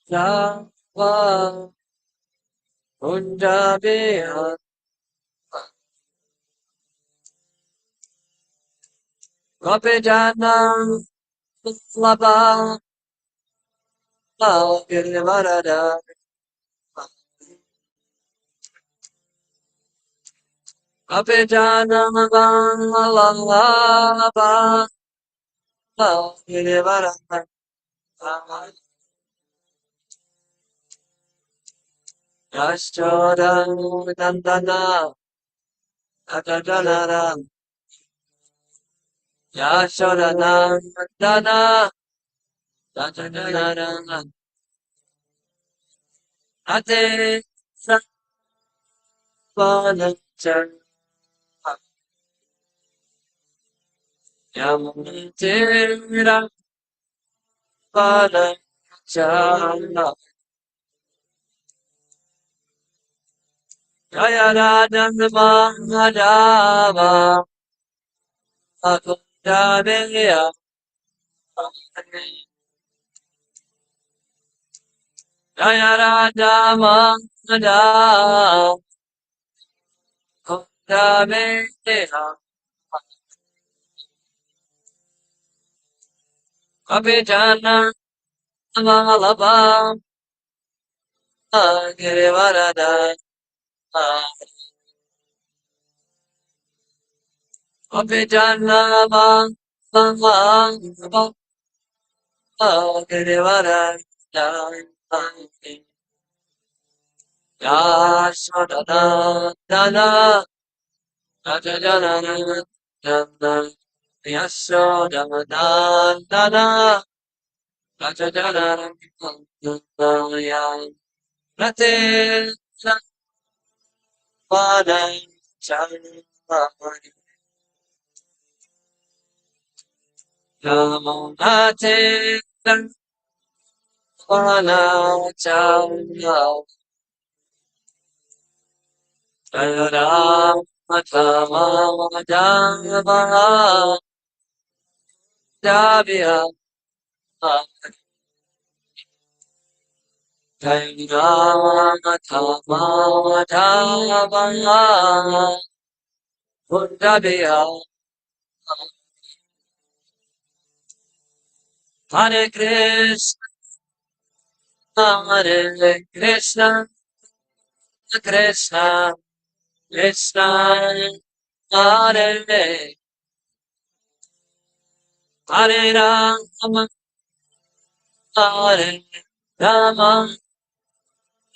Java Punjabi Gopijana Laba Girivarada Gopijana Laba Girivarada Yashoda Nandana Atajanara Yashoda Nandana Atajanara Ate Savanachan Yamunitira Vanachana Jaya Rajan Mahadava Akundabeya Jaya Raja Mahadava Akundabeya Kapijana Malaba Girivarada Kapijana Malaba Girivarada Yashodana Dana Rajajanana Dana Yashodana Dana Rajajanana Dana Rate Vana Chanmani Yamunate Vana Chanmani Jaya Matama Java Javya Jaya Matama Java Javya Hare Krishna Hare Krishna Krishna Krishna Hare Hare Rama Hare Rama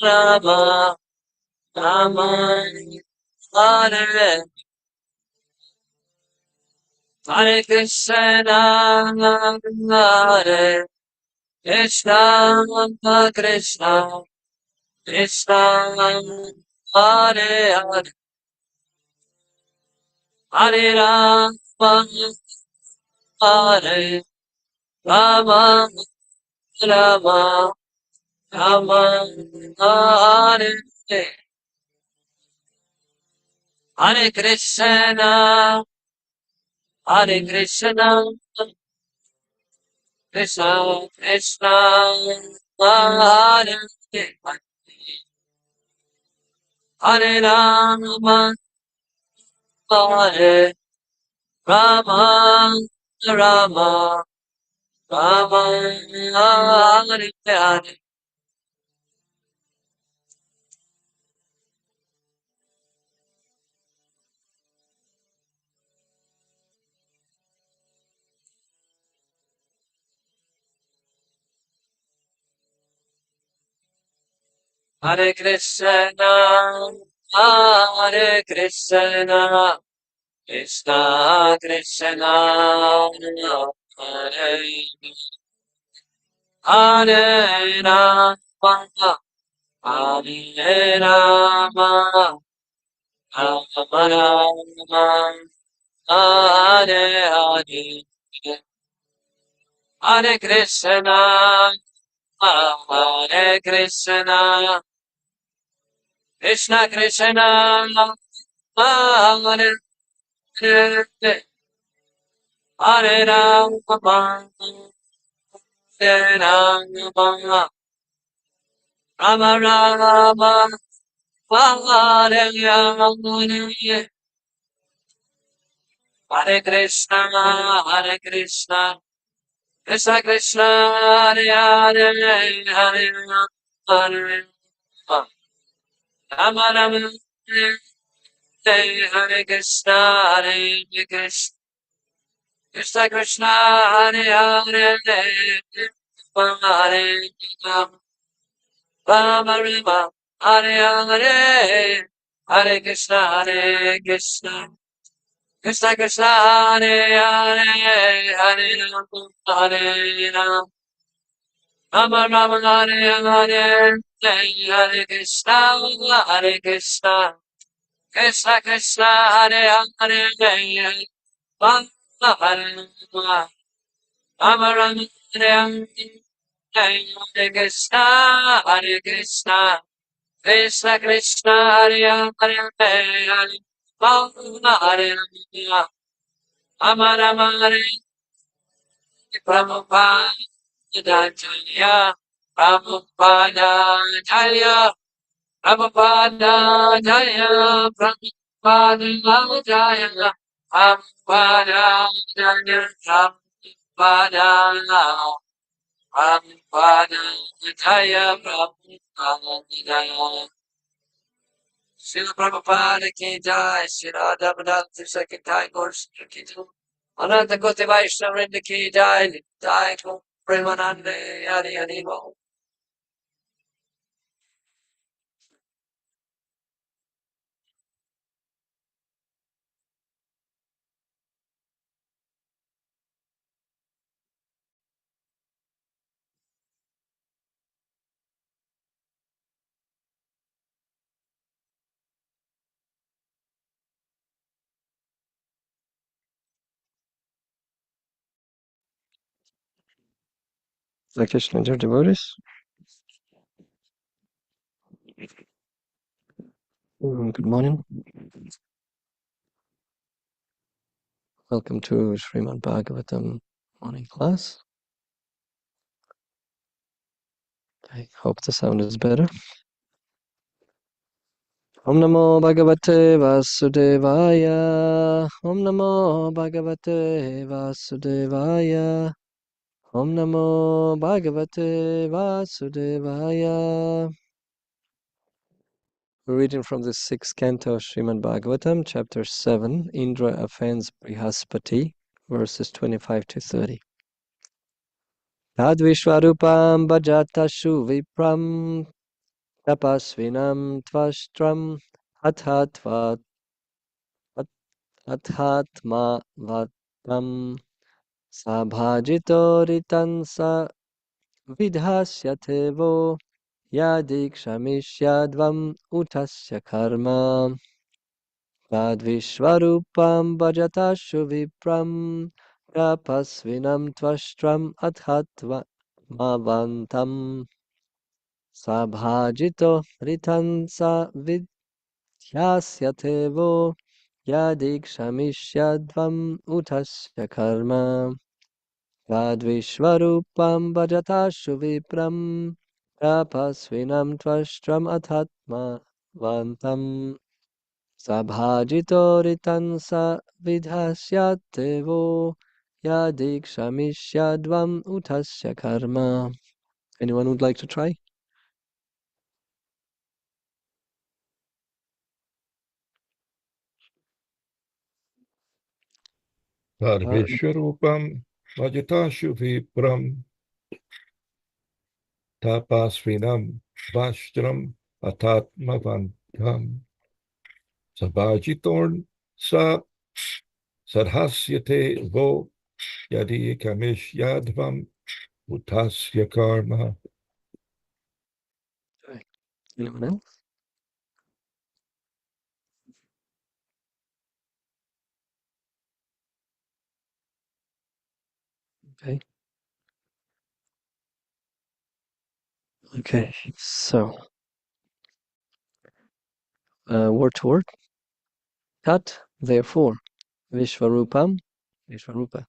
Rama Rama Hare Hare Krishna Hare Krishna Krishna Krishna Hare Hare Hare Rama Hare Rama Rama Rama Hare Hare Krishna Hare Krishna Krishna Krishna Hare Hare Rama Hare Rama Rama Rama Hare Hare Hare Krishna Hare Krishna Krishna Krishna Hare Hare Rama Hare Rama Rama Rama Hare Hare Hare Krishna Hare Krishna Krishna Krishna Hare Hare Hare Rama Hare Rama Rama Rama, Hare Hare, Hare Krishna, Hare Krishna, Krishna Krishna, Hare Hare, Hare Hare, Rama Rama, Hare Krishna, Hare Krishna, Krishna Krishna, Hare Hare, Hare Rama, Rama Rama, Hare Hare, Hare Krishna, Hare Krishna, Krishna Krishna, Hare Hare, Hare Rama, Hare Rama, Rama Rama, Hare Hare, Hare Krishna, Hare Krishna, Krishna Krishna, Hare Hare, Hare Rama, Hare Rama, Rama Rama, Hare Hare, Hare Krishna, Hare Krishna, Krishna Krishna, Hare Hare, Hare Rama, Hare Rama, Rama Rama, Hare Prabhupada Jaya, Prabhupada Jaya, Prabhupada Jaya, Prabhupada Jaya, Prabhupada Jaya, Prabhupada Prabhupada Jaya, Prabhupada Jaya. Srila Prabhupada ki jai, Srila Bhagavatam Sakitai Ghosh ki jai. Ananta Koti Vaishnavrinda ki jai, Jai Ko Premanande, Hari Hari Bo. Hare Krishna, dear devotees. Good morning. Welcome to Srimad Bhagavatam morning class. I hope the sound is better. Om Namo Bhagavate Vasudevaya. Om Namo Bhagavate Vasudevaya. Om Namo Bhagavate Vasudevaya. We're reading from the 6th canto of Srimad Bhagavatam, chapter 7, Indra offends Brihaspati, verses 25 to 30. Tadvishwarupam bhajatashu vipram tapasvinam tvashtram athatma vatam sabhajito sa vidhasyate vo yadikshamishadvam utasya karma. Tadvishwarupam bhajatashu vipram tapasvinam tvashtram athatma vantam Sabhajito ritansa vidhyasyate vo yadikshamishadvam utasya karma Tadvishwarupam bhajatashu vipram tapasvinam tvashtram athatma vantam Sabhajito ritansa vidhasyate vo yadikshamishadvam utasya karma. Anyone would like to try? Sarveshwarupam Vajatashu Vipram Tapasvinam Vashram Atatmavantam Sabhajitorn Sa Sarhasyate Vo Yadi Kamish Yadvam Utasya Karma. Anyone else? Okay. Okay. So, word to word. Tat, therefore. Vishvarupam, Vishvarupa.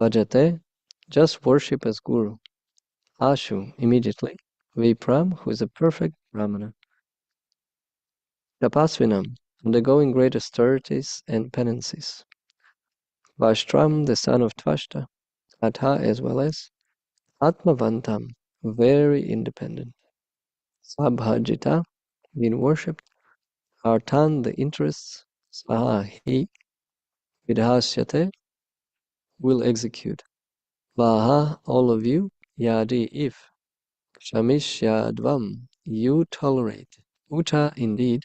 Bhajate, just worship as Guru. Ashu, immediately. Vipram, who is a perfect Brahmana. Tapasvinam, undergoing great austerities and penances. Vashtram, the son of Tvashta. Atha, as well as Atmavantam, very independent. Sabhajita, being worshipped. Arthan, the interests. Saha, he. Vidhasyate, will execute. Vaha, all of you. Yadi, if. Shamishyadvam, you tolerate. Uta, indeed.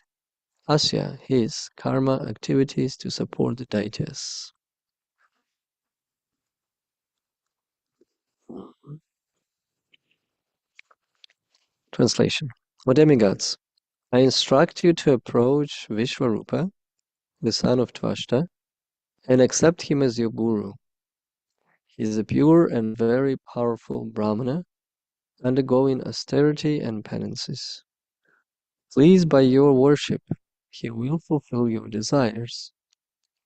Asya, his karma activities to support the deities. Translation. O demigods, I instruct you to approach Vishvarupa, the son of Tvashta, and accept him as your guru. He is a pure and very powerful Brahmana, undergoing austerity and penances. Pleased by your worship, he will fulfill your desires,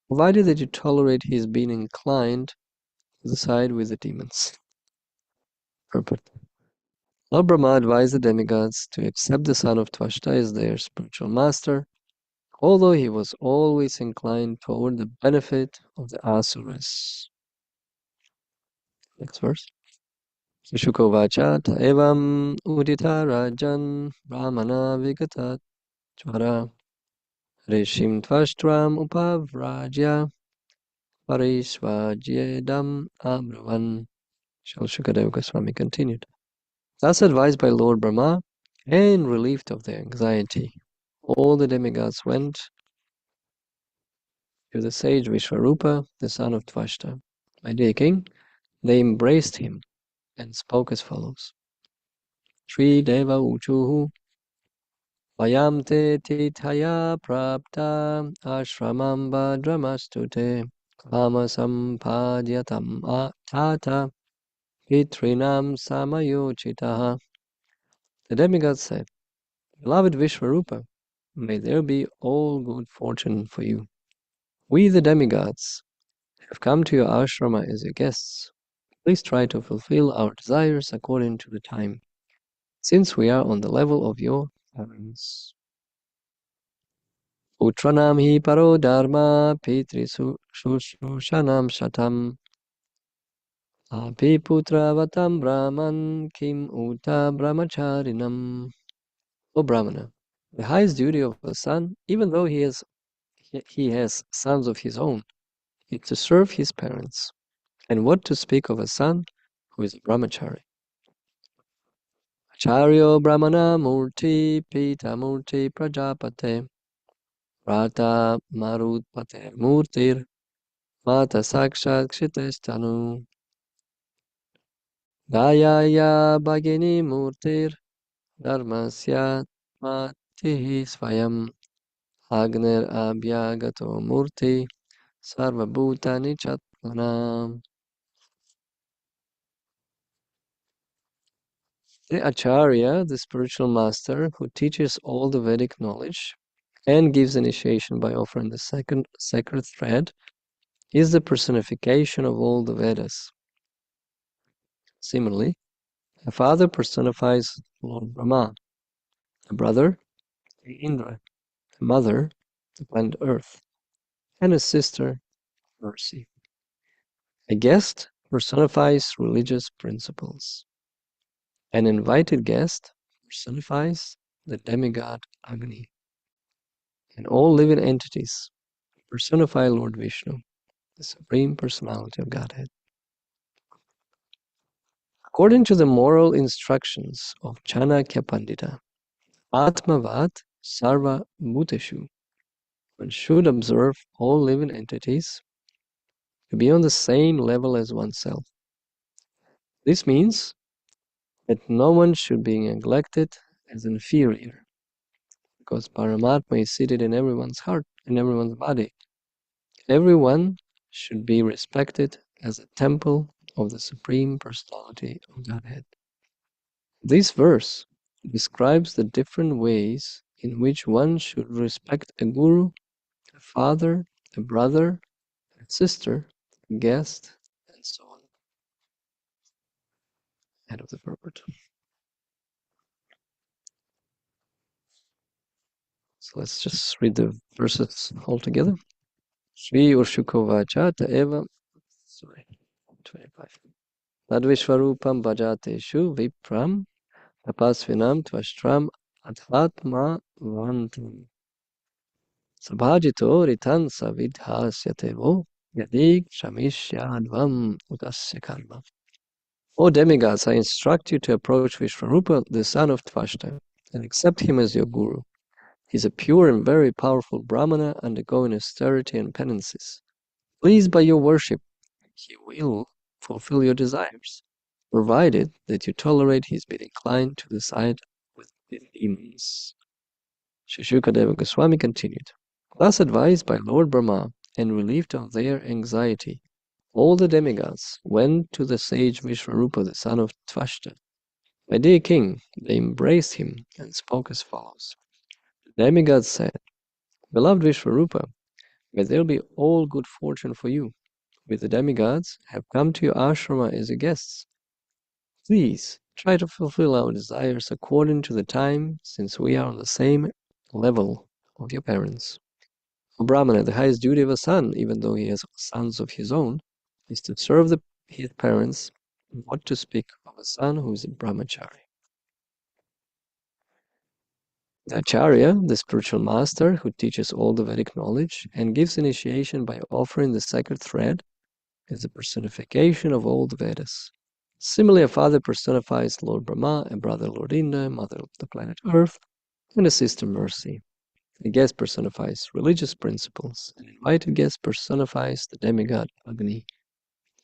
provided that you tolerate his being inclined to side with the demons. Purport. Lord Brahma advised the demigods to accept the son of Tvashta as their spiritual master, although he was always inclined toward the benefit of the asuras. Next verse. Shukovacha evam udita rajan brahmana vigata chvara rishim tvashtram upavrajya parishvadyedam abravan. Shall Shukadeva Goswami continued. Thus advised by Lord Brahma and relieved of their anxiety, all the demigods went to the sage Vishvarupa, the son of Tvashta. My dear king, they embraced him and spoke as follows. Sri Deva Uchuhu Vayam te tithaya prapta ashramam bhadramastute kama sampadyatam tata pitrinam samayochitaha. The demigods said, Beloved Vishvarupa, may there be all good fortune for you. We, the demigods, have come to your ashrama as your guests. Please try to fulfill our desires according to the time, since we are on the level of your parents. Utranam hi paro dharma pitri shushanam shatam api putra vatam brahman kim uta brahmacharinam. O Brahmana, the highest duty of a son, even though he has sons of his own, is to serve his parents. And what to speak of a son who is a brahmachari? Acharyo brahmana murti pita murti prajapate rata marutpate murtir mata sakshat kshitestanu dayaya bhagini murtir dharmasya matihi svayam agner abhyagato murti sarvabhutani chatmanam. The Acharya, the spiritual master who teaches all the Vedic knowledge and gives initiation by offering the second sacred thread, is the personification of all the Vedas. Similarly, a father personifies Lord Brahma, a brother, the Indra, a mother, the planet Earth, and a sister, Mercy. A guest personifies religious principles. An invited guest personifies the demigod Agni. And all living entities personify Lord Vishnu, the Supreme Personality of Godhead. According to the moral instructions of Chanakya Pandita, Atmavat Sarva Bhuteshu, one should observe all living entities to be on the same level as oneself. This means that no one should be neglected as inferior, because Paramatma is seated in everyone's heart, in everyone's body. Everyone should be respected as a temple of the Supreme Personality of Godhead. This verse describes the different ways in which one should respect a guru, a father, a brother, a sister, a guest, and so on. End of the purport. So let's just read the verses all together. Shri Urshukovacha Eva, sorry, 25. Tadvishvarupam bhajateshu vipram tapasvinam tvashtram adhatma vantam. Sabhajito ritan savidhasyatevo yadik shamishyadvam udasya karma. O demigods, I instruct you to approach Vishvarupa, the son of Tvashta, and accept him as your guru. He is a pure and very powerful Brahmana undergoing austerity and penances. Pleased by your worship, he will fulfill your desires, provided that you tolerate his being inclined to the side with the demons. Shishukadeva Goswami continued. Thus advised by Lord Brahma and relieved of their anxiety, all the demigods went to the sage Vishvarupa, the son of Tvashta. My dear king, they embraced him and spoke as follows. The demigods said, Beloved Vishvarupa, may there be all good fortune for you. We the demigods have come to your ashrama as your guests. Please try to fulfill our desires according to the time, since we are on the same level of your parents. O Brahmana, the highest duty of a son, even though he has sons of his own, is to serve his parents, what to speak of a son who is a brahmachari. The Acharya, the spiritual master who teaches all the Vedic knowledge and gives initiation by offering the sacred thread, is the personification of all the Vedas. Similarly, a father personifies Lord Brahma, a brother Lord Indra, a mother the planet Earth, and a sister Mercy. A guest personifies religious principles. An invited guest personifies the demigod Agni.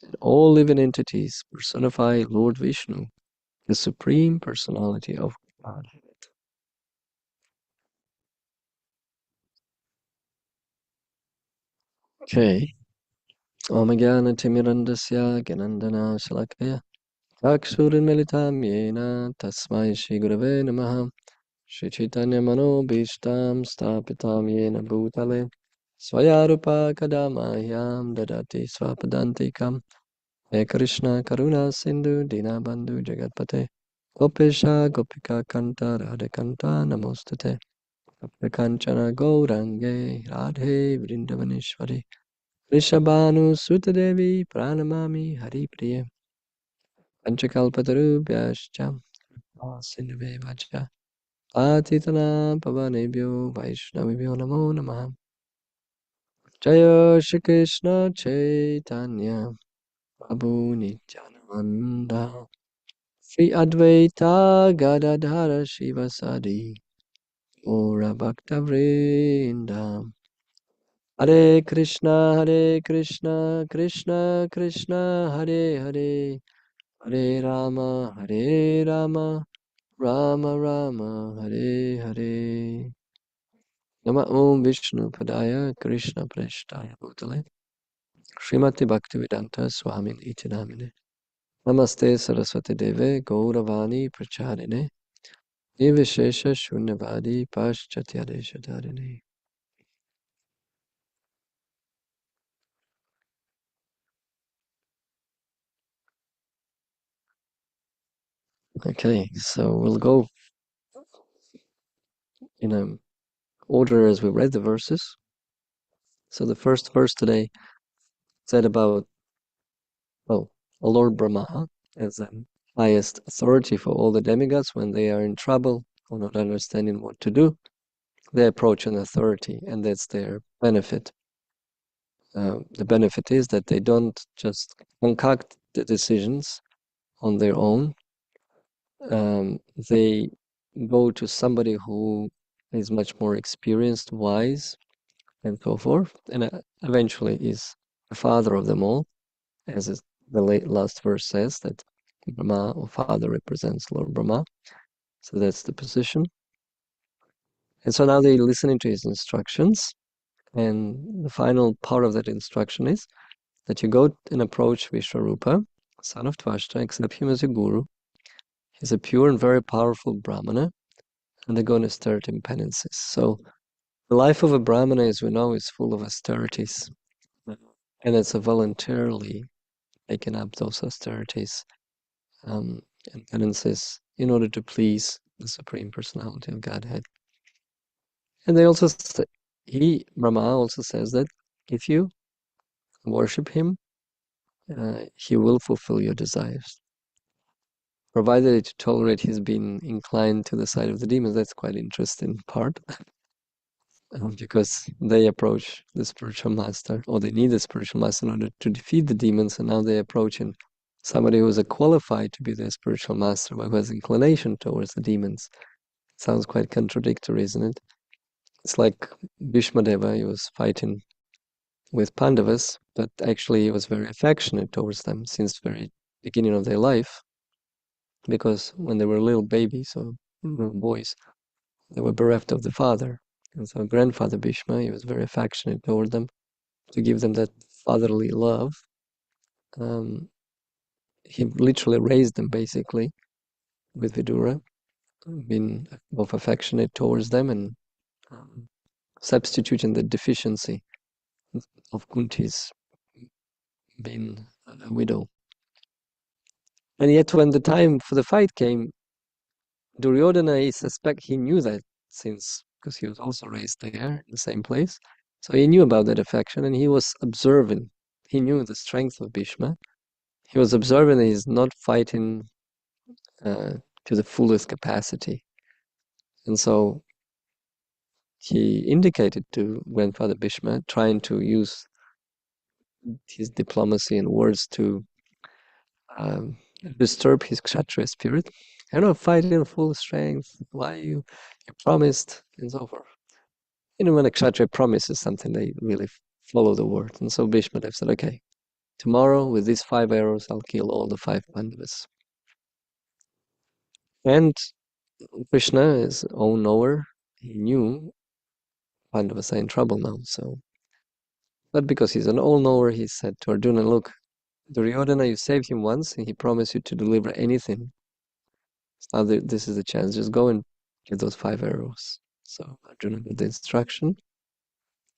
And all living entities personify Lord Vishnu, the supreme personality of Godhead. Okay. Om Jnana Timirandasya Gyanandana Shalakaya Chakshurinmilitam Yena Tasmai Shri Gurave Namaha Shri Chaitanya Mano Bhishtam Stapitam Yena Bhutale Swayarupa Kadamahyam Dadati Swapadantikam He Krishna Karuna Sindhu Dinabandhu Jagatpate Gopesha Gopika Kanta Radha Kanta Namostate Kanchana Gaurange Radhe Vrindavaneshwari Rishabhanu Sutadevi Pranamami Hari Priya Panchakalpatarubhyascha Sindhuve Vacha Atitana Pavanebhyo Vaishnavibhyo Namo Namaha Jaya Shri Krishna Chaitanya Prabhu Nityananda Sri Advaita Gadadhara Shivasadi Ora Bhakta Vrinda Hare Krishna Krishna Krishna Hare Hare Hare Rama Rama Rama Hare Hare Nama Om Vishnu Padaya Krishna Preshtaya Bhutale Srimati Bhaktivedanta Swami Iti Namine Namaste Saraswati Deve Gauravani Pracharine Nivishesha Shunyavadi Paschatyadesh Dharine. Okay, so we'll go in a order as we read the verses. So the first verse today said about, well, Lord Brahma as the highest authority for all the demigods when they are in trouble or not understanding what to do. They approach an authority, and that's their benefit. The benefit is that they don't just concoct the decisions on their own. They go to somebody who is much more experienced, wise, and so forth, and eventually is the father of them all, as the last verse says, that Brahma, or father, represents Lord Brahma. So that's the position. And so now they're listening to his instructions. And the final part of that instruction is that you go and approach Vishvarupa, son of Tvashta, accept him as your guru. He's a pure and very powerful Brahmana, and they're going to start in penances. So the life of a Brahmana, as we know, is full of austerities. And it's a voluntarily taking up those austerities and penances in order to please the Supreme Personality of Godhead. And they also say, Brahma also says that if you worship him, he will fulfill your desires. Provided that you tolerate his being inclined to the side of the demons. That's quite interesting part. Because they approach the spiritual master, or they need the spiritual master in order to defeat the demons, and now they're approaching somebody who is qualified to be their spiritual master, but who has inclination towards the demons. Sounds quite contradictory, isn't it? It's like Bhishma Deva, he was fighting with Pandavas, but actually he was very affectionate towards them since the very beginning of their life, because when they were little babies or little boys, they were bereft of the father. And so grandfather Bhishma, he was very affectionate toward them to give them that fatherly love. He literally raised them basically with Vidura, being both affectionate towards them and substituting the deficiency of Kunti's being a widow. And yet when the time for the fight came, Duryodhana, he knew that since, because he was also raised there in the same place. So he knew about that affection and he was observing. He knew the strength of Bhishma. He was observing that he's not fighting to the fullest capacity. And so he indicated to Grandfather Bhishma, trying to use his diplomacy and words to disturb his Kshatriya spirit. I'm not fighting in full strength. Why you promised, and so forth. When a Kshatriya promises something, they really follow the word. And so Bhishma said, okay, tomorrow with these 5 arrows, I'll kill all the 5 Pandavas. And Krishna is all knower. He knew Pandavas are in trouble now. So, but because he's an all knower, he said to Arjuna, look, Duryodhana, you saved him once, and he promised you to deliver anything. Now this is the chance. Just go and get those 5 arrows. So Arjuna got the instruction.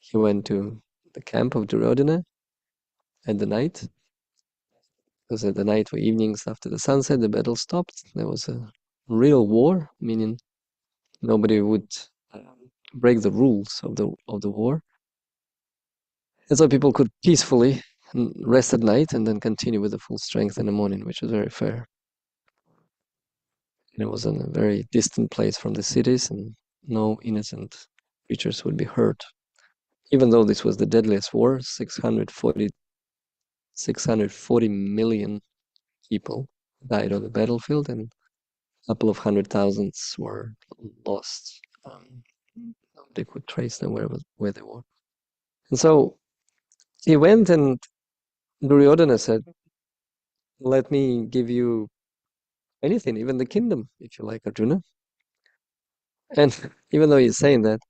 He went to the camp of Duryodhana at the night. Because at the night or evenings after the sunset, the battle stopped. There was a real war, meaning nobody would break the rules of the war. And so people could peacefully rest at night and then continue with the full strength in the morning, which was very fair. And it was in a very distant place from the cities, and no innocent creatures would be hurt. Even though this was the deadliest war, 640 million people died on the battlefield, and a couple of 100,000 were lost. They could trace them where they were. And so he went, and Duryodhana said, let me give you anything, even the kingdom, if you like, Arjuna. And even though he's saying that,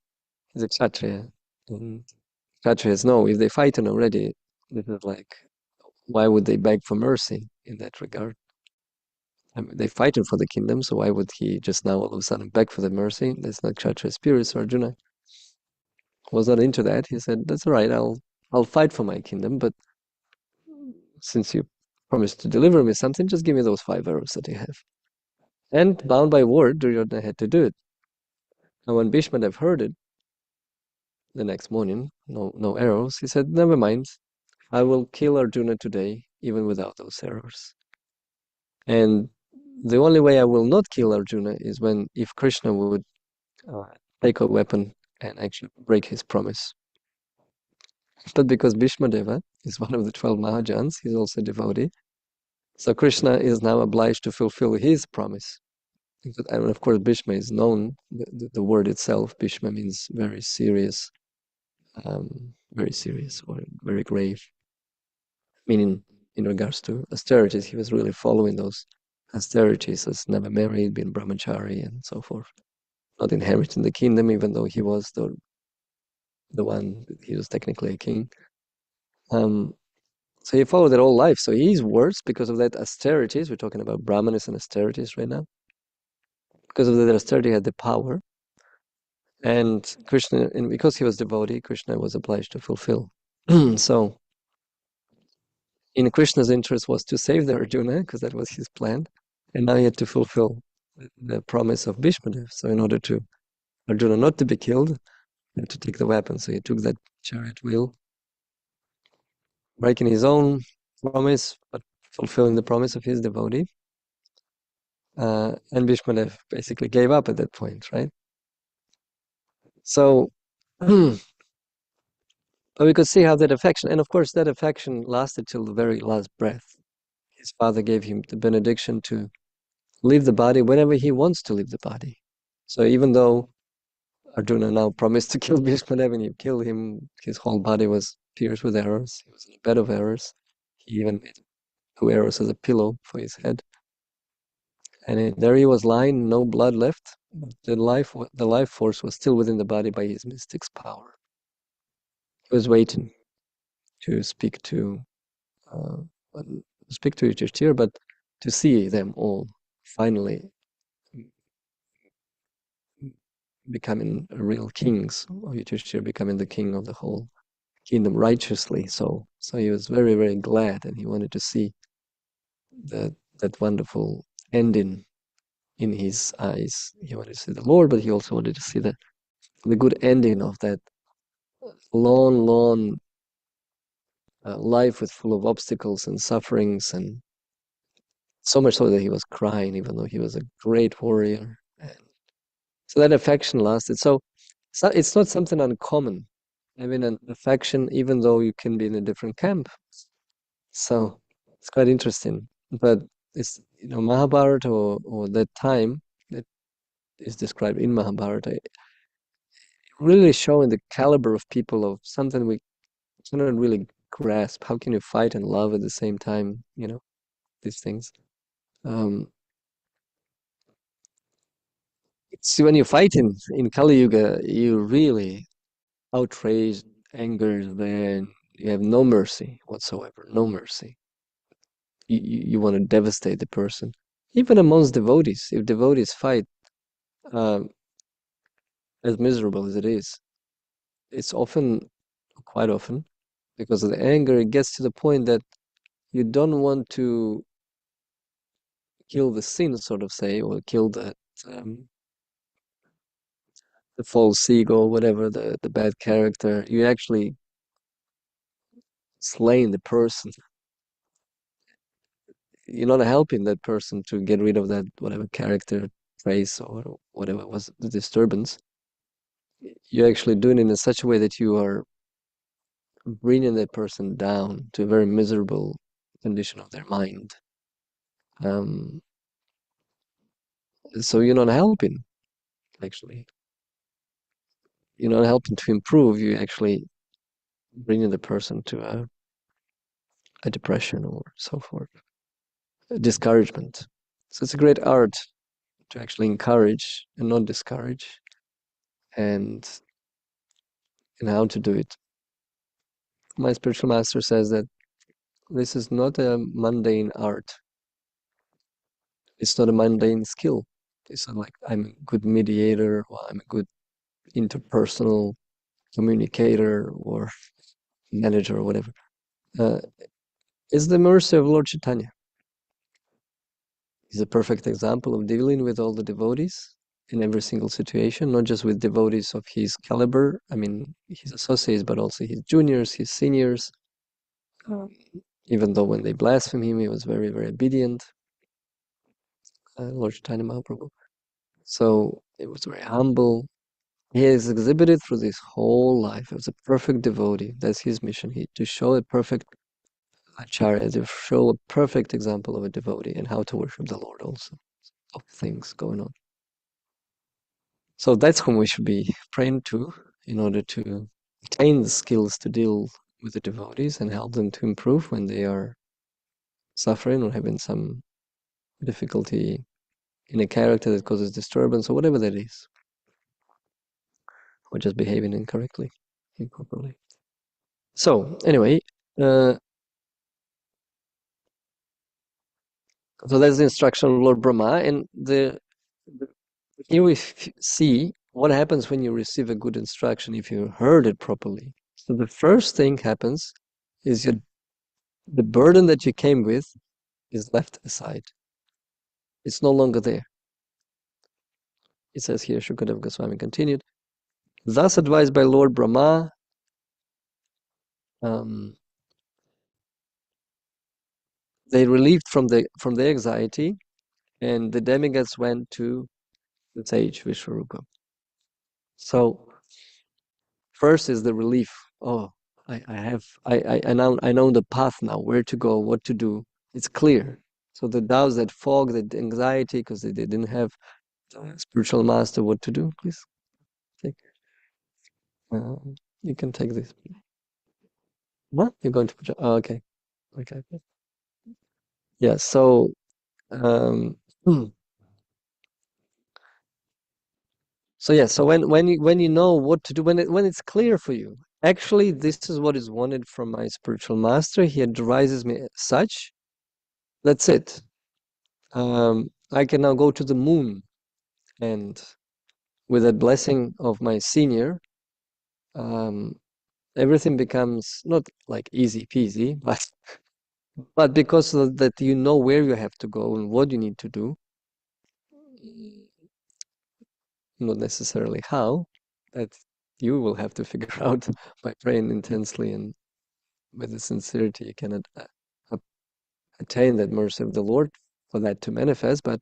he's a Kshatriya. And Kshatriyas know if they fight already, this is like, why would they beg for mercy in that regard? I mean, they're fighting for the kingdom, so why would he just now all of a sudden beg for the mercy? That's not Kshatriya spirit. So Arjuna was not into that. He said, that's all right, I'll fight for my kingdom, but since you promised to deliver me something, just give me those 5 arrows that you have. And bound by word, Duryodhana had to do it. And when Bhishma heard it, the next morning, no arrows, he said, never mind, I will kill Arjuna today, even without those arrows. And the only way I will not kill Arjuna is if Krishna would take a weapon and actually break his promise. But because Bhishma Deva is one of the 12 Mahajans, he's also a devotee, so Krishna is now obliged to fulfill his promise. And of course, Bhishma is known, the word itself, Bhishma means very serious or very grave, meaning in regards to austerities, he was really following those austerities as never married, being brahmachari and so forth, not inheriting the kingdom, even though he was the one, he was technically a king. So he followed it all life. So his words, because of that austerities, we're talking about brahmanas and austerities right now, because of that austerity had the power. And Krishna, and because he was devotee, Krishna was obliged to fulfill. So in Krishna's interest was to save the Arjuna, because that was his plan. And now he had to fulfill the promise of Bhishma. So in order to Arjuna not to be killed, had to take the weapon. So he took that chariot wheel, breaking his own promise, but fulfilling the promise of his devotee. And Bhishmadev basically gave up at that point, right? So, but we could see how that affection, and of course that affection lasted till the very last breath. His father gave him the benediction to leave the body whenever he wants to leave the body. So even though Arjuna now promised to kill Bhishmadev and he killed him, his whole body was pierced with arrows. He was in a bed of arrows. He even made 2 arrows as a pillow for his head. And there he was lying, no blood left. The life force was still within the body by his mystic's power. He was waiting to speak to Yudhishthira, but to see them all finally becoming real kings, or Yudhishthira becoming the king of the whole kingdom righteously. So he was very, very glad, and he wanted to see that wonderful ending in his eyes. He wanted to see the Lord, but he also wanted to see the good ending of that long life with full of obstacles and sufferings, and so much so that he was crying, even though he was a great warrior. And so that affection lasted. So it's not something uncommon, having an affection, even though you can be in a different camp. So it's quite interesting. But it's, Mahabharata or that time that is described in Mahabharata, really showing the caliber of people, of something we cannot really grasp. How can you fight and love at the same time? These things. It's when you fight in Kali Yuga, you really outraged, angered, then you have no mercy whatsoever. No mercy. You want to devastate the person. Even amongst devotees, if devotees fight, as miserable as it is, it's quite often, because of the anger, it gets to the point that you don't want to kill the sin, sort of say, or kill the false ego, whatever, the bad character. You actually slaying the person. You're not helping that person to get rid of that whatever character trace or whatever was the disturbance. You're actually doing it in such a way that you are bringing that person down to a very miserable condition of their mind. So you're not helping, actually. You're not helping to improve. You're actually bringing the person to a depression or so forth, a discouragement. So it's a great art to actually encourage and not discourage, and how to do it. My spiritual master says that this is not a mundane art. It's not a mundane skill. It's not like I'm a good mediator or I'm a good interpersonal communicator or manager or whatever. It's the mercy of Lord Chaitanya. He's a perfect example of dealing with all the devotees in every single situation, not just with devotees of his caliber, I mean, his associates, but also his juniors, his seniors. Even though when they blasphemed him, he was very, very obedient. Lord Chaitanya Mahaprabhu. So it was very humble. He has exhibited through this whole life as a perfect devotee. That's his mission. To show a perfect acharya, to show a perfect example of a devotee and how to worship the Lord also. Of things going on. So that's whom we should be praying to in order to attain the skills to deal with the devotees and help them to improve when they are suffering or having some difficulty in a character that causes disturbance or whatever that is, or just behaving incorrectly, improperly. So anyway, so that's the instruction of Lord Brahma, and here we see what happens when you receive a good instruction if you heard it properly. So the first thing happens is the burden that you came with is left aside. It's no longer there. It says here, Shukadeva Goswami continued, Thus advised by Lord Brahma, they relieved from the anxiety, and the demigods went to the sage Vishvarupa. So first is the relief. Oh, I know the path now, where to go, what to do. It's clear. So the doubts, that fog, that anxiety, because they didn't have a spiritual master, what to do. Please take. You can take this. What? You're going to Puja? Oh, okay. Okay. Yeah. So, hmm. So yeah. So when you know what to do, when it's clear for you, actually, this is what is wanted from my spiritual master. He advises me as such. That's it. I can now go to the moon, and with the blessing of my senior, everything becomes not like easy peasy, but because that you know where you have to go and what you need to do, not necessarily how, that you will have to figure out by praying intensely and with the sincerity you can attain that mercy of the Lord for that to manifest, but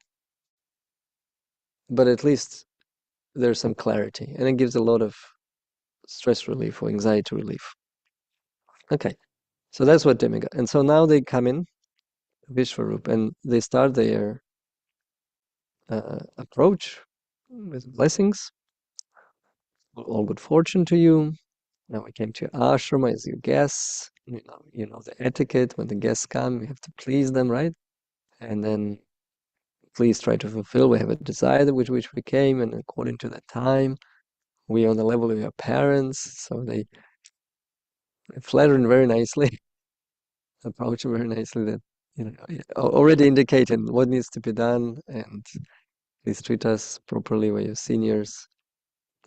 at least there's some clarity, and it gives a lot of stress relief or anxiety relief. Okay, so that's what demigod. And so now they come in Vishwarup and they start their approach with blessings. All good fortune to you. Now we came to your ashrama as your guests. You know the etiquette. When the guests come, we have to please them, right? And then please try to fulfill. We have a desire with which we came, and according to that time, we are on the level of your parents. So they flattering very nicely, approach very nicely. That already indicating what needs to be done, and please treat us properly. We're your seniors,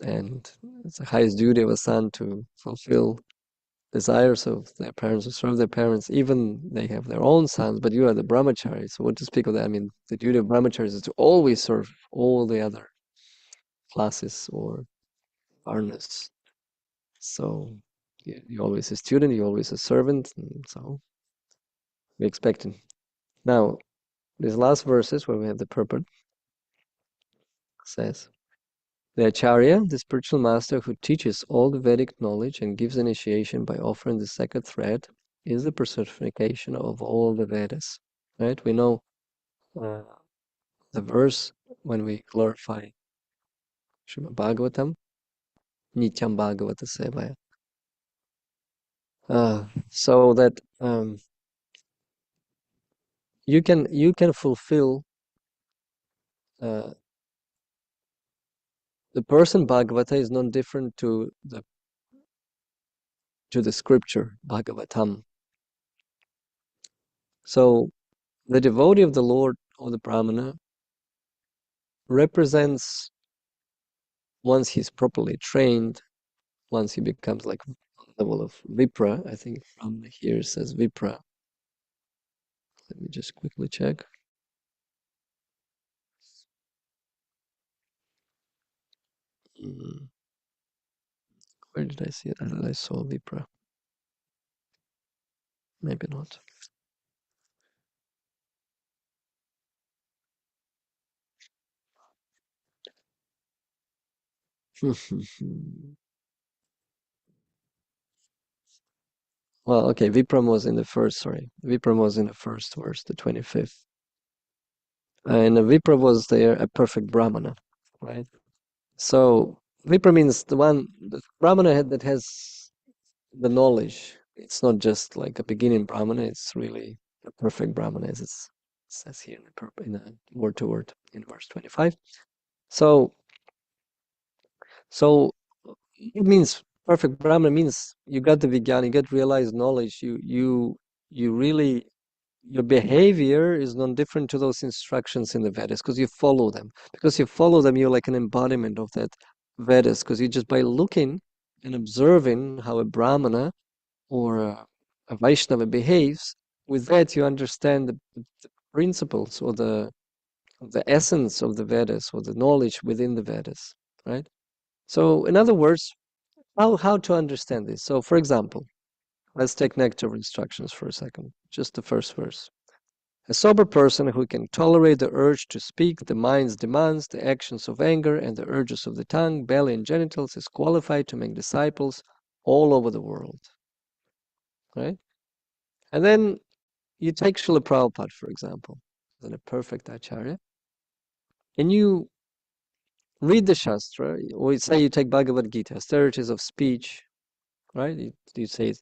and it's the highest duty of a son to fulfill desires of their parents, to serve their parents. Even they have their own sons, but you are the brahmachari. So what to speak of that? I mean, the duty of brahmacharis is to always serve all the other classes or varnas. So you're always a student, you're always a servant, and so we're expecting. Now, these last verses where we have the purport says, the Acharya, the spiritual master who teaches all the Vedic knowledge and gives initiation by offering the sacred thread, is the personification of all the Vedas. Right? We know the verse when we glorify Srimad Bhagavatam, Nityam Bhagavata Sevaya. So that you can fulfill the person Bhagavata is not different to the scripture Bhagavatam. So the devotee of the Lord or the Brahmana represents, once he's properly trained, once he becomes like level of Vipra. I think from here says Vipra. Let me just quickly check. Where did I see it? I saw Vipra. Maybe not. Well, okay, Vipram was in the first, Vipram was in the first verse, the 25th. And Vipra was there, a perfect Brahmana, right? So Vipra means the Brahmana that has the knowledge. It's not just like a beginning Brahmana, it's really a perfect Brahmana, as it says here in a word to word in verse 25. So it means perfect Brahmana means you got the Vijnana, you got realized knowledge, you really, your behavior is non different to those instructions in the Vedas because you follow them. Because you follow them, you're like an embodiment of that Vedas, because you just by looking and observing how a Brahmana or a Vaishnava behaves, with that you understand the principles or the essence of the Vedas or the knowledge within the Vedas, right? So, in other words, how to understand this? So, for example, let's take nectar instructions for a second, just the first verse. A sober person who can tolerate the urge to speak, the mind's demands, the actions of anger, and the urges of the tongue, belly, and genitals is qualified to make disciples all over the world. Right? And then you take Srila Prabhupada, for example, as a perfect acharya, and you read the Shastra, or say you take Bhagavad Gita, austerities of speech, right? You say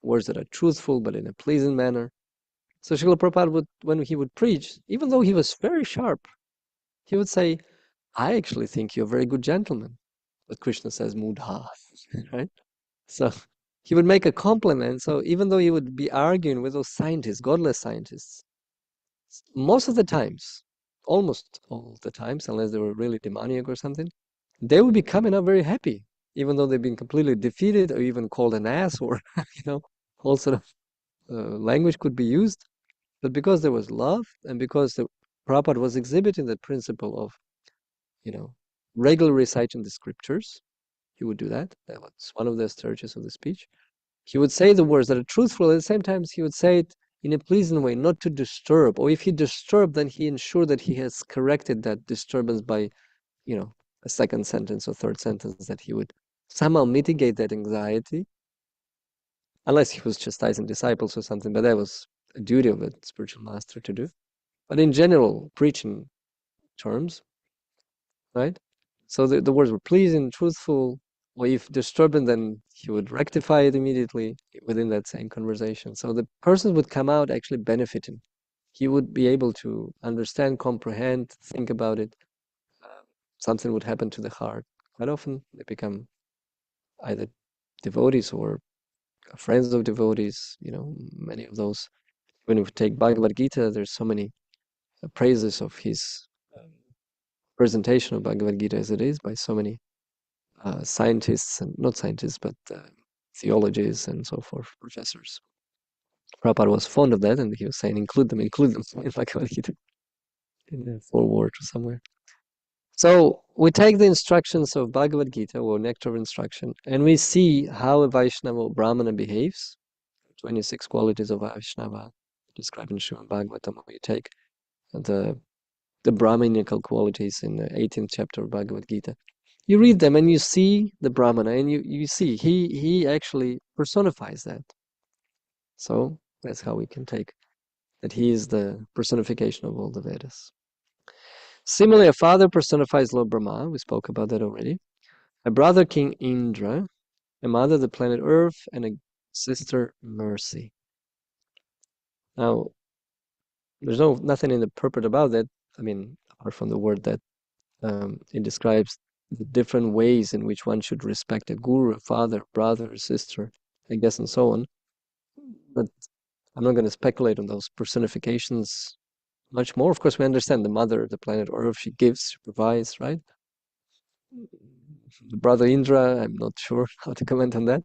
words that are truthful, but in a pleasing manner. So Srila Prabhupada would, when he would preach, even though he was very sharp, he would say, I actually think you're a very good gentleman. But Krishna says, Mudha, right? So he would make a compliment. So even though he would be arguing with those scientists, godless scientists, most of the times, almost all the times, unless they were really demoniac or something, they would be coming up very happy, even though they've been completely defeated or even called an ass or, all sort of language could be used. But because there was love and because the Prabhupada was exhibiting that principle of, regular reciting the scriptures, he would do that. That was one of the strategies of the speech. He would say the words that are truthful. At the same time, he would say it in a pleasing way, not to disturb. Or if he disturbed, then he ensured that he has corrected that disturbance by, a second sentence or third sentence, that he would somehow mitigate that anxiety, unless he was chastising disciples or something. But that was a duty of a spiritual master to do. But in general, preaching terms, right? So the words were pleasing, truthful, or if disturbing, then he would rectify it immediately within that same conversation. So the person would come out actually benefiting. He would be able to understand, comprehend, think about it. Something would happen to the heart. Quite often they become either devotees or friends of devotees, many of those. When we take Bhagavad Gita, there's so many praises of his presentation of Bhagavad Gita as it is by so many scientists, and not scientists, but theologists and so forth, professors. Prabhupada was fond of that, and he was saying, include them in Bhagavad Gita, in the foreword or somewhere. So we take the instructions of Bhagavad Gita, or nectar of instruction, and we see how a Vaishnava or Brahmana behaves. 26 qualities of Vaishnava described in Srimad Bhagavatam. We take the Brahminical qualities in the 18th chapter of Bhagavad Gita. You read them and you see the Brahmana, and you see he actually personifies that. So that's how we can take that he is the personification of all the Vedas. Similarly, a father personifies Lord Brahma. We spoke about that already. A brother, King Indra. A mother, the planet Earth. And a sister, Mercy. Now, there's nothing in the purport about that. I mean, apart from the word that it describes the different ways in which one should respect a guru, a father, brother, sister, I guess, and so on. But I'm not going to speculate on those personifications much more. Of course, we understand the mother, the planet Earth, she gives, she provides, right? The brother Indra, I'm not sure how to comment on that.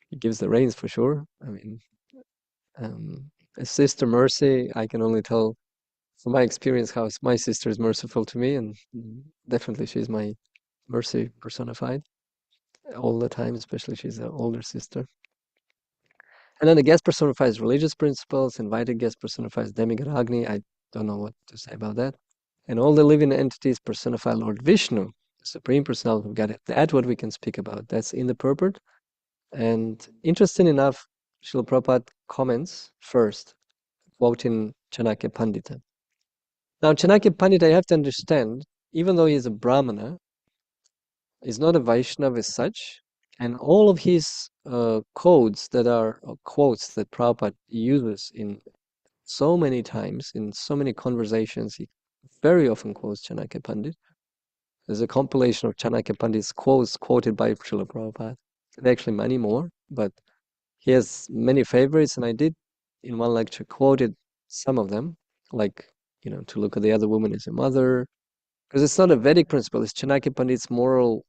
He gives the rains for sure. I mean, a sister Mercy, I can only tell from my experience how my sister is merciful to me, and definitely she's my mercy personified all the time, especially she's an older sister. And then the guest personifies religious principles, invited guest personifies demigod Agni. I don't know what to say about that. And all the living entities personify Lord Vishnu, the Supreme Personality of Godhead. That's what we can speak about. That's in the purport. And interesting enough, Srila Prabhupada comments first, quoting Chanakya Pandita. Now, Chanakya Pandita, you have to understand, even though he is a Brahmana, is not a Vaishnava as such, and all of his quotes that Prabhupada uses in so many times, in so many conversations, he very often quotes Chanakya Pandit. There's a compilation of Chanakya Pandit's quotes quoted by Srila Prabhupada. There are actually many more, but he has many favorites, and I did, in one lecture, quoted some of them, like, to look at the other woman as a mother, because it's not a Vedic principle, it's Chanakya Pandit's moral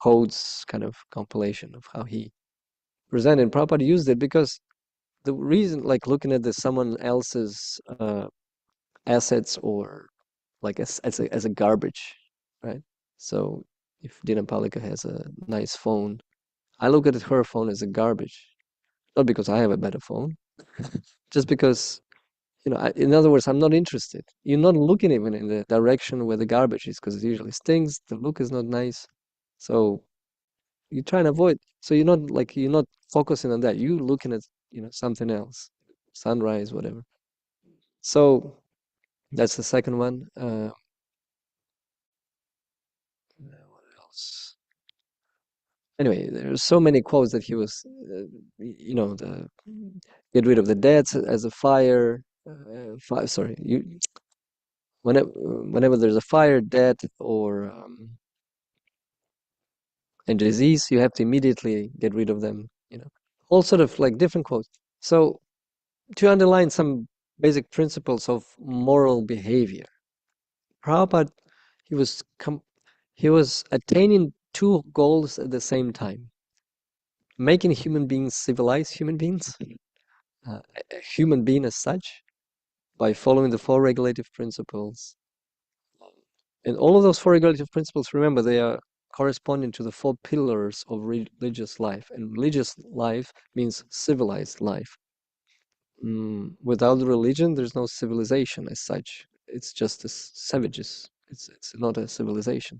codes kind of compilation of how he presented. Prabhupada used it because the reason, like looking at someone else's assets or like as a garbage, right? So if Dina Palika has a nice phone, I look at her phone as a garbage. Not because I have a better phone, just because, in other words, I'm not interested. You're not looking even in the direction where the garbage is, because it usually stinks. The look is not nice. So you try and avoid. So you're not focusing on that. You're looking at, something else, sunrise, whatever. So that's the second one. What else? Anyway, there are so many quotes that he was, the get rid of the dead as a fire. Sorry, whenever there's a fire, death, or and disease, you have to immediately get rid of them. All sort of like different quotes. So to underline some basic principles of moral behavior, Prabhupada, he was he was attaining two goals at the same time: making human beings civilized human beings, a human being as such, by following the four regulative principles. And all of those four regulative principles, remember, they are corresponding to the four pillars of religious life. And religious life means civilized life. Without religion, there's no civilization as such. It's just savages. It's not a civilization.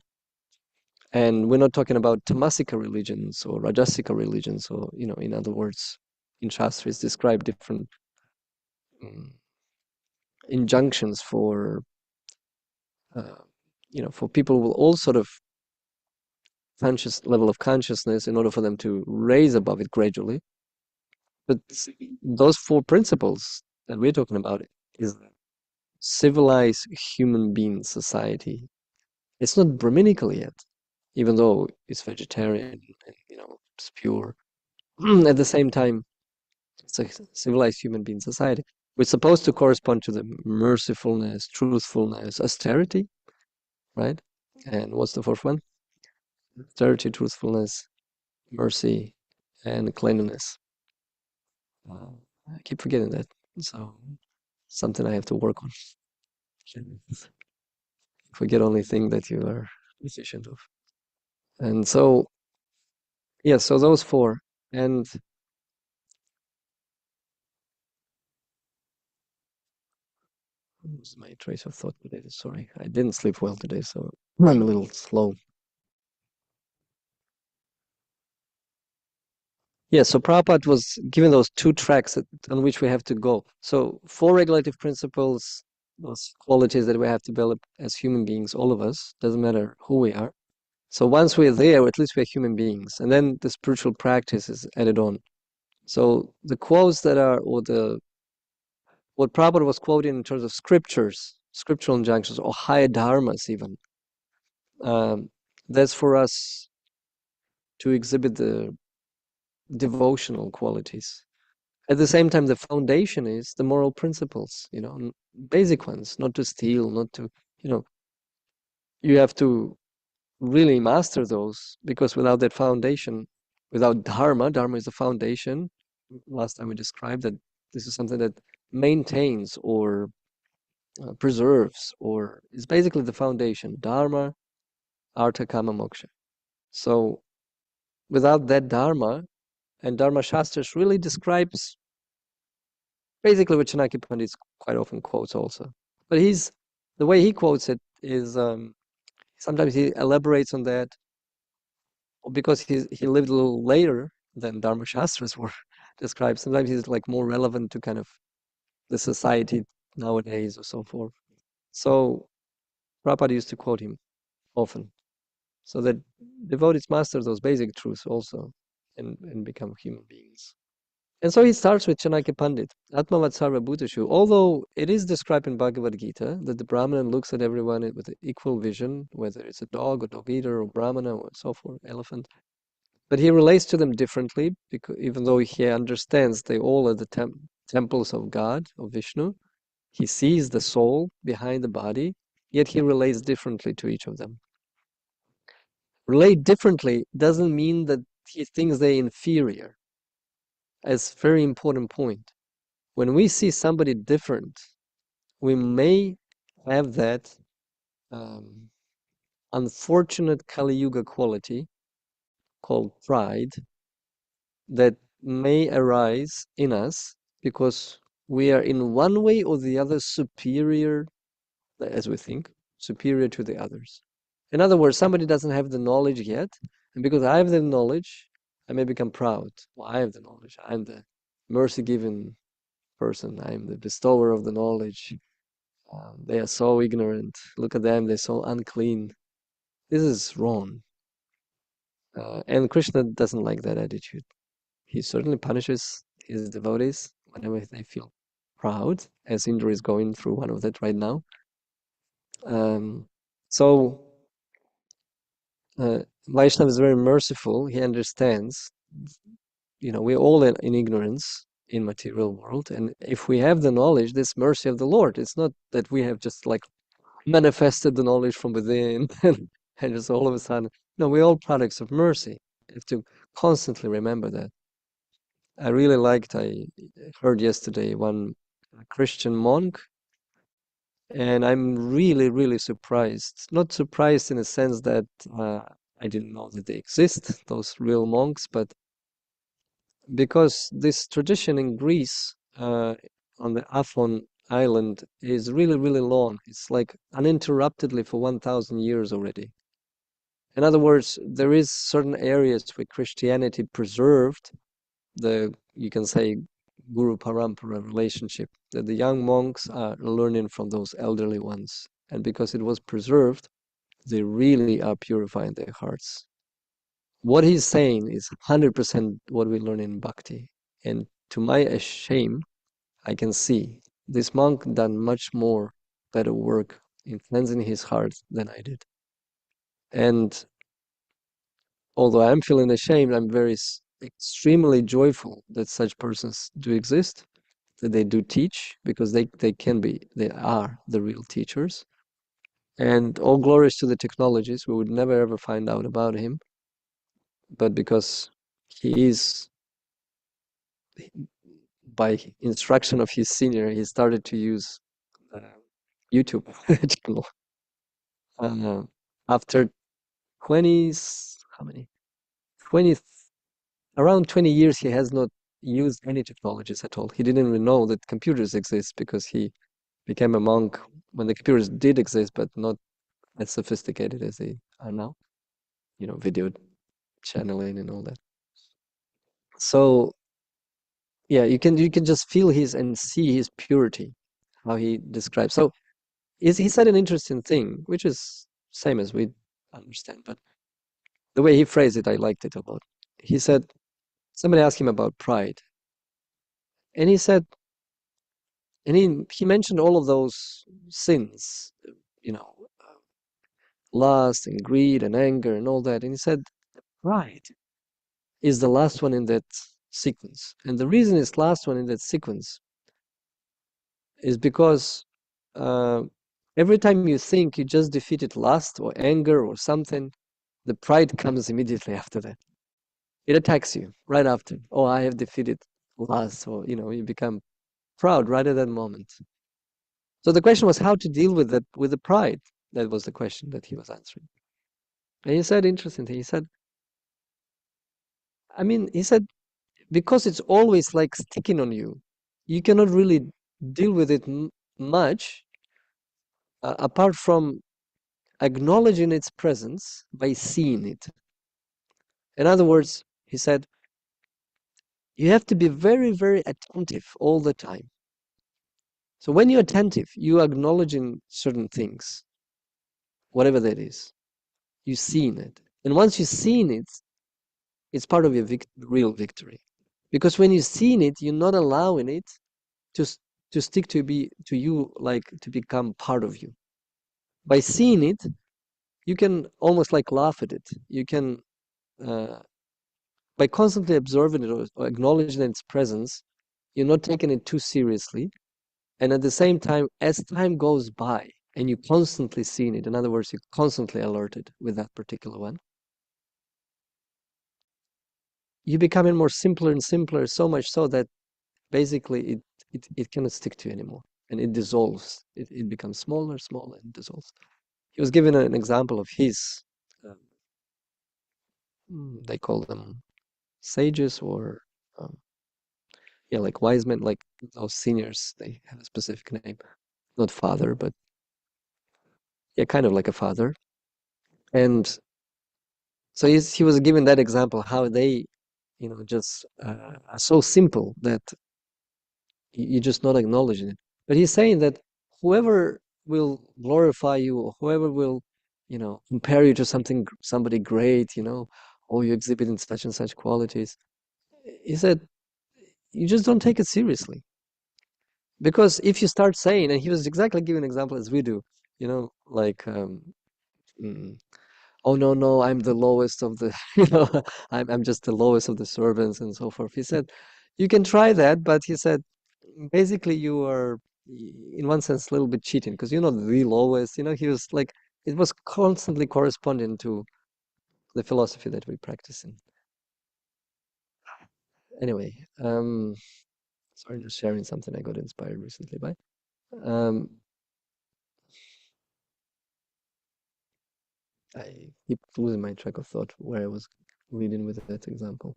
And we're not talking about tamasika religions or rajasika religions, or, in other words, in Shastras describe different injunctions for, for people with all sort of conscious level of consciousness in order for them to raise above it gradually. But those four principles that we're talking about is civilized human being society. It's not Brahminical yet, even though it's vegetarian and, it's pure. At the same time, it's a civilized human being society. We're supposed to correspond to the mercifulness, truthfulness, austerity, right? And what's the fourth one? Austerity, truthfulness, mercy, and cleanliness. I keep forgetting that. So something I have to work on. Forget only thing that you are deficient of. And so, yeah, so those four. And what's my trace of thought today? Sorry, I didn't sleep well today, so I'm a little slow. Yeah, so Prabhupada was given those two tracks on which we have to go. So four regulative principles, those qualities that we have to develop as human beings, all of us, doesn't matter who we are. So once we're there, at least we're human beings. And then the spiritual practice is added on. So the quotes that are, or what Prabhupada was quoting in terms of scriptures, scriptural injunctions, or higher dharmas even, that's for us to exhibit the devotional qualities. At the same time, the foundation is the moral principles, basic ones, not to steal, not to, you have to really master those, because without that foundation, without dharma is the foundation. Last time we described that this is something that maintains or preserves, or is basically the foundation: dharma, artha, kama, moksha. So without that dharma, and Dharma Shastras really describes basically what Chanakya Pandit quite often quotes also. But the way he quotes it is, sometimes he elaborates on that because he lived a little later than Dharma Shastras were described. Sometimes he's like more relevant to kind of the society nowadays or so forth. So Prabhupada used to quote him often, so that devotees master those basic truths also and become human beings. And so he starts with Chanakya Pandit, Atmavat Sarva Bhutashu. Although it is described in Bhagavad Gita that the Brahmana looks at everyone with equal vision, whether it's a dog or dog eater or Brahmana or so forth, elephant. But he relates to them differently, because even though he understands they all are the temples of God, of Vishnu, he sees the soul behind the body, yet he relates differently to each of them. Relate differently doesn't mean that he thinks they're inferior. As a very important point. When we see somebody different, we may have that unfortunate Kali Yuga quality called pride that may arise in us because we are in one way or the other superior, as we think, superior to the others. In other words, somebody doesn't have the knowledge yet, and because I have the knowledge, I may become proud. Well, I have the knowledge. I'm the mercy-given person. I'm the bestower of the knowledge. They are so ignorant. Look at them. They're so unclean. This is wrong. And Krishna doesn't like that attitude. He certainly punishes his devotees whenever they feel proud, as Indra is going through one of that right now. So Vaishnava is very merciful. He understands, we're all in ignorance in material world, and if we have the knowledge, this mercy of the Lord. It's not that we have just like manifested the knowledge from within and just all of a sudden. No, we're all products of mercy. You have to constantly remember that. I heard yesterday one Christian monk, and I'm really, really surprised. Not surprised in a sense that I didn't know that they exist, those real monks, but because this tradition in Greece, on the Afon island, is really, really long. It's like uninterruptedly for 1,000 years already. In other words, there is certain areas where Christianity preserved you can say, Guru Parampara relationship, that the young monks are learning from those elderly ones. And because it was preserved, they really are purifying their hearts. What he's saying is 100% what we learn in Bhakti. And to my shame, I can see this monk done much more better work in cleansing his heart than I did. And although I'm feeling ashamed, I'm very extremely joyful that such persons do exist, that they do teach, because they are the real teachers. And all glories to the technologies. We would never ever find out about him. But because he is, by instruction of his senior, he started to use YouTube channel. After 20, how many? 20, around 20 years, he has not used any technologies at all. He didn't even know that computers exist because he became a monk when the computers did exist, but not as sophisticated as they are now. Video channeling and all that. So yeah, you can just feel and see his purity, how he describes. So he said an interesting thing, which is same as we understand, but the way he phrased it, I liked it a lot. He said, somebody asked him about pride, and he said, and he mentioned all of those sins, lust and greed and anger and all that, and he said, pride is the last one in that sequence. And the reason it's last one in that sequence is because every time you think you just defeated lust or anger or something, the pride comes immediately after that. It attacks you right after. Oh, I have defeated lust, or you become proud right at that moment. So the question was how to deal with that, with the pride. That was the question that he was answering. And he said, interesting thing. He said, because it's always like sticking on you, you cannot really deal with it much apart from acknowledging its presence by seeing it. In other words, he said, you have to be very, very attentive all the time. So when you're attentive, you're acknowledging certain things, whatever that is. You're seeing it. And once you've seen it, it's part of your real victory. Because when you're seeing it, you're not allowing it to stick to you, like to become part of you. By seeing it, you can almost like laugh at it. You can, by constantly observing it or acknowledging its presence, you're not taking it too seriously. And at the same time, as time goes by and you constantly seeing it, in other words, you're constantly alerted with that particular one, you becoming more simpler and simpler, so much so that basically it cannot stick to you anymore. And it dissolves. It becomes smaller, smaller, and dissolves. he was given an example of his, they call them sages, or yeah, like wise men, like those seniors. They have a specific name, not father, but yeah, kind of like a father. And so he was given that example, how they, just are so simple that you're just not acknowledging it. But he's saying that whoever will glorify you, or whoever will, compare you to somebody great, oh, you exhibiting such and such qualities, he said, you just don't take it seriously. Because if you start saying, and he was exactly giving an example as we do, like, mm, oh no, I'm the lowest of the, I'm just the lowest of the servants and so forth. He said, you can try that, but he said, basically you are, in one sense, a little bit cheating, because you're not the lowest. He was like, it was constantly corresponding to the philosophy that we practice in. Anyway, sorry, just sharing something I got inspired recently by. I keep losing my track of thought where I was leading with that example.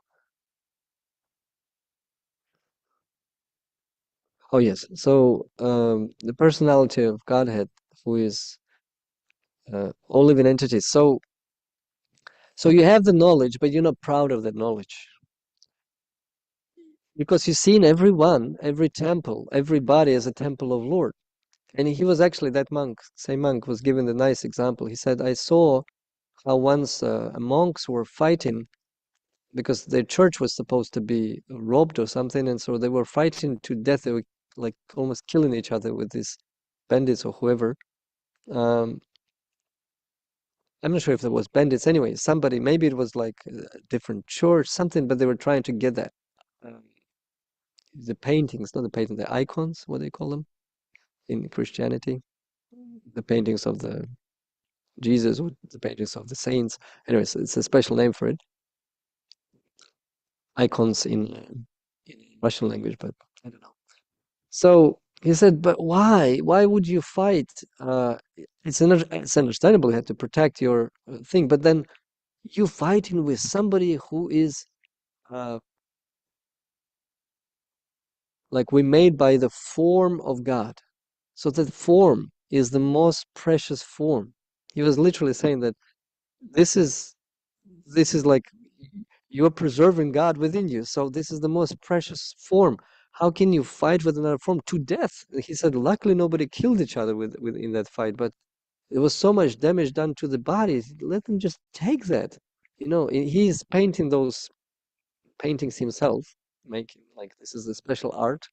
Oh yes, so the personality of Godhead, who is all living entities. So you have the knowledge, but you're not proud of that knowledge, because you've seen every temple, every body as a temple of Lord. And he was actually, that monk, same monk, was given the nice example. He said, I saw how once monks were fighting because their church was supposed to be robbed or something, and so they were fighting to death. They were like almost killing each other with these bandits or whoever. Um, I'm not sure if it was bandits. Anyway, somebody, maybe it was like a different church, something, but they were trying to get that. Um, the paintings, not the paintings, the icons, what do they call them in Christianity? The paintings of the Jesus, or the paintings of the saints. Anyways, it's a special name for it. Icons in Russian language, but I don't know. So he said, but why? Why would you fight? It's understandable you have to protect your thing, but then you fighting with somebody who is uh, like we made by the form of God. So that form is the most precious form. He was literally saying that this is like you're preserving God within you. So this is the most precious form. How can you fight with another form to death? He said, luckily nobody killed each other in that fight, but there was so much damage done to the bodies. Let them just take that. He's painting those paintings himself, making like this is a special art,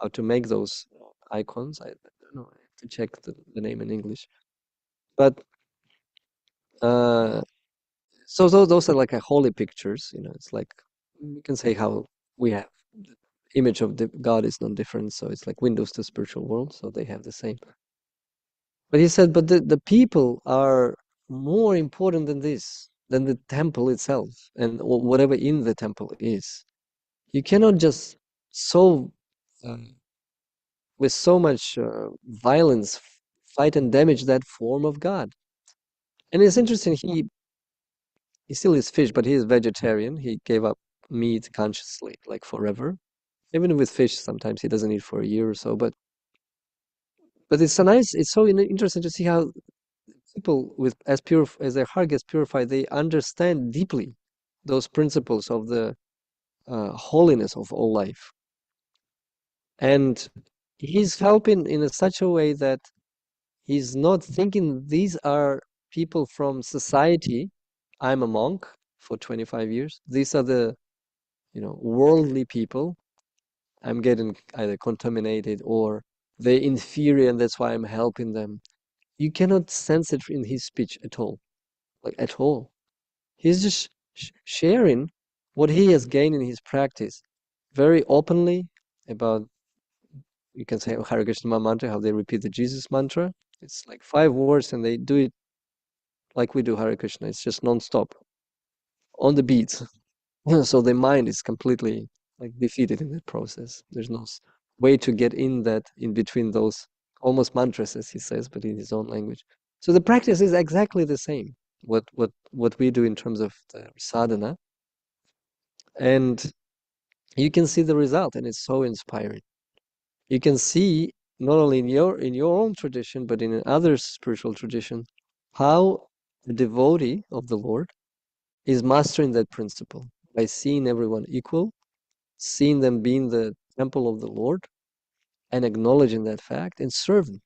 how to make those icons. I don't know. I have to check the name in English. But uh, so those are like a holy pictures. It's like we can say how we have the image of the God is not different. So it's like windows to spiritual world. So they have the same. But he said, but the people are more important than this, than the temple itself and whatever in the temple is. You cannot just so uh, with so much violence fight and damage that form of God. And it's interesting, he still eats fish, but he is vegetarian. He gave up meat consciously, like forever. Even with fish, sometimes he doesn't eat for a year or so. But it's so interesting to see how people with as pure as their heart gets purified, they understand deeply those principles of the holiness of all life. And he's helping in such a way that he's not thinking these are people from society. I'm a monk for 25 years. These are the, worldly people. I'm getting either contaminated or they're inferior, and that's why I'm helping them. You cannot sense it in his speech at all, like at all. He's just sharing what he has gained in his practice very openly about, you can say, Hare Krishna mantra, how they repeat the Jesus mantra. It's like 5 words and they do it like we do Hare Krishna. It's just non-stop on the beats. So the mind is completely like defeated in that process. There's no way to get in between those almost mantras, as he says, but in his own language. So the practice is exactly the same. What we do in terms of the sadhana, and you can see the result, and it's so inspiring. You can see not only in your own tradition, but in other spiritual tradition, how the devotee of the Lord is mastering that principle by seeing everyone equal, seeing them being the temple of the Lord, and acknowledging that fact and serving.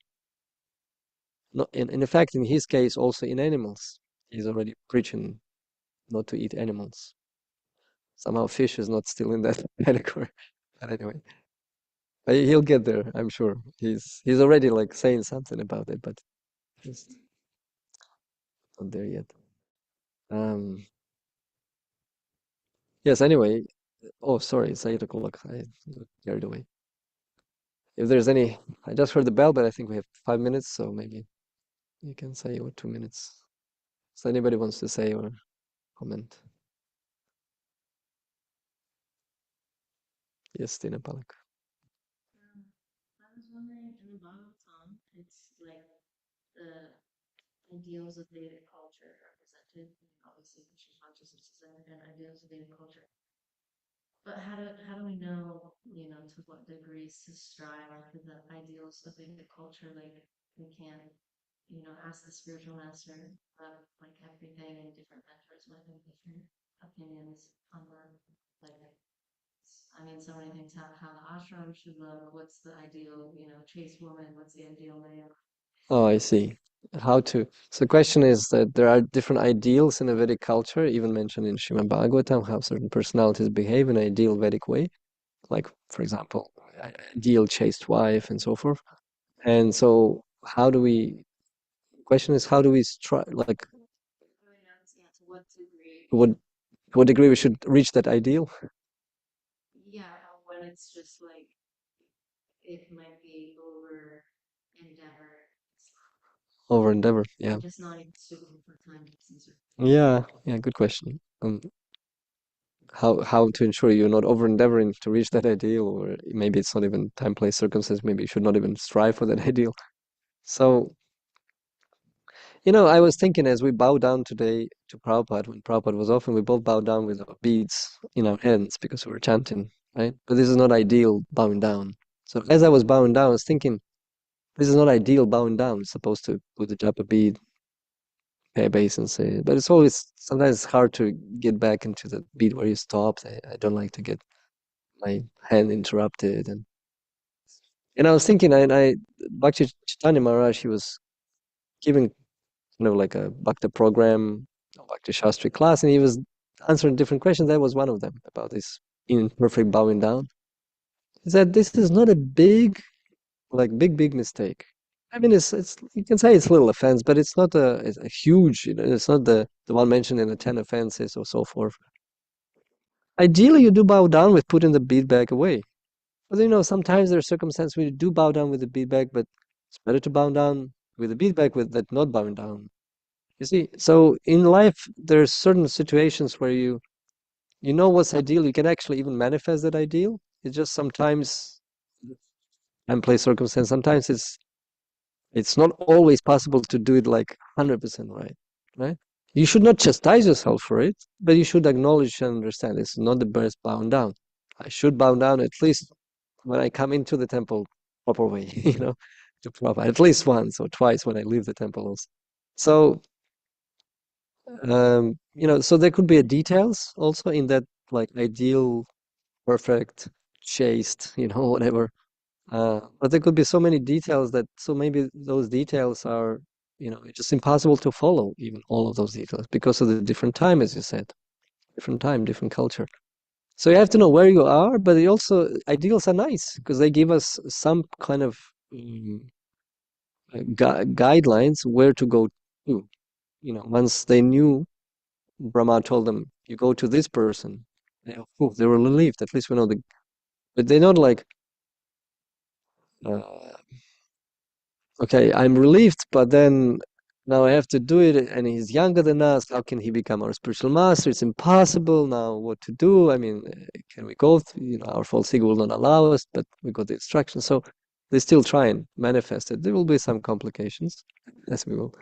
In fact, in his case, also in animals. He's already preaching not to eat animals. Somehow fish is not still in that category. But anyway, he'll get there, I'm sure. He's already like saying something about it, but just not there yet. Yes, anyway. Oh, sorry, it's 8 o'clock. I got carried away. If there's any, I just heard the bell, but I think we have 5 minutes, so maybe you can say or 2 minutes. So anybody wants to say or comment? Yes, Tina Palak. I was wondering, in the Bhagavatam, it's like the ideals of Vedic culture represented. Obviously, Krishna consciousness is an ideals of Vedic culture. But how do we know, to what degrees to strive for the ideals of Vedic culture? Like we can't, ask the spiritual master about like everything, and different mentors might have different opinions on the like. I mean, so many things. How the ashram should look. What's the ideal, chaste woman? What's the ideal male? Oh, I see. How to. So the question is that there are different ideals in a Vedic culture, even mentioned in Srimad Bhagavatam, how certain personalities behave in an ideal Vedic way. Like, for example, ideal chaste wife and so forth. And so how do we, question is, how do we strive, like, Yeah, to what degree? to what degree we should reach that ideal? Yeah, when it's just like it might be over endeavor. Over endeavor, yeah. Just not even suitable for time. Yeah, good question. How to ensure you're not over endeavoring to reach that ideal, or maybe it's not even time, place, circumstance, maybe you should not even strive for that ideal. So, I was thinking as we bow down today to Prabhupada, when Prabhupada was often, we both bow down with our beads in our hands because we were chanting, right? But this is not ideal bowing down. So as I was bowing down, I was thinking, this is not ideal bowing down. It's supposed to put the japa bead, pay obeisance, but it's always, sometimes it's hard to get back into the beat where you stopped. I don't like to get my hand interrupted. And I was thinking, Bhakti Chaitanya Maharaj, he was giving like a Bhakti program, a Bhakti Shastri class, and he was answering different questions. That was one of them about this imperfect bowing down. He said, this is not a big mistake. I mean, it's you can say it's a little offense, but it's a huge, it's not the one mentioned in the 10 offenses or so forth. Ideally, you do bow down with putting the bead bag away. But sometimes there are circumstances where you do bow down with the bead bag, but it's better to bow down with the bead bag with that not bowing down. You see, so in life, there are certain situations where you know what's ideal. You can actually even manifest that ideal. It's just sometimes and place circumstance. Sometimes it's not always possible to do it like 100% right? You should not chastise yourself for it, but you should acknowledge and understand it's not the best bowing down. I should bow down at least when I come into the temple proper way, to proper, at least once or twice when I leave the temple also. So, so there could be a details also in that like ideal, perfect, chaste, whatever. But there could be so many details so maybe those details are, it's just impossible to follow even all of those details because of the different time, as you said, different time, different culture. So you have to know where you are, but ideals are nice because they give us some kind of guidelines where to go to. Once they knew, Brahma told them, you go to this person. They were relieved. At least we know but they're not like, uh, okay, I'm relieved, but then now I have to do it, and he's younger than us. How can he become our spiritual master? It's impossible. Now, what to do? I mean, can we go? Our false ego will not allow us, but we got the instructions. So they still try and manifest it. There will be some complications, as we will.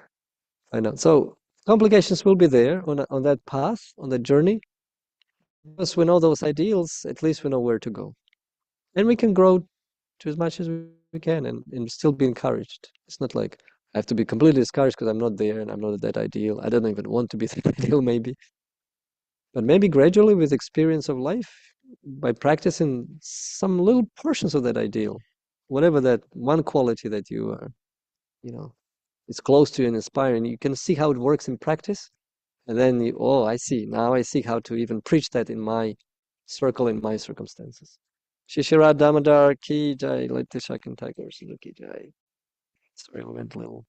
I know. So complications will be there on that path, on that journey. Once we know those ideals, at least we know where to go. And we can grow to as much as we can and still be encouraged. It's not like I have to be completely discouraged because I'm not there and I'm not at that ideal. I don't even want to be that ideal, maybe. But maybe gradually, with experience of life, by practicing some little portions of that ideal, whatever that one quality that you are, you know, is close to and inspiring, you can see how it works in practice. And then you, oh, I see. Now I see how to even preach that in my circle, in my circumstances. Shishira Damodar Ki Jai, Letitia Tiger Suzuki Jai. Sorry, we went a little.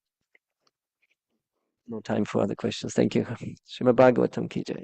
No time for other questions. Thank you. Srimad Bhagavatam Ki Jai.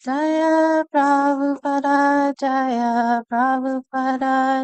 Jaya Prabhupada, Jaya Prabhupada,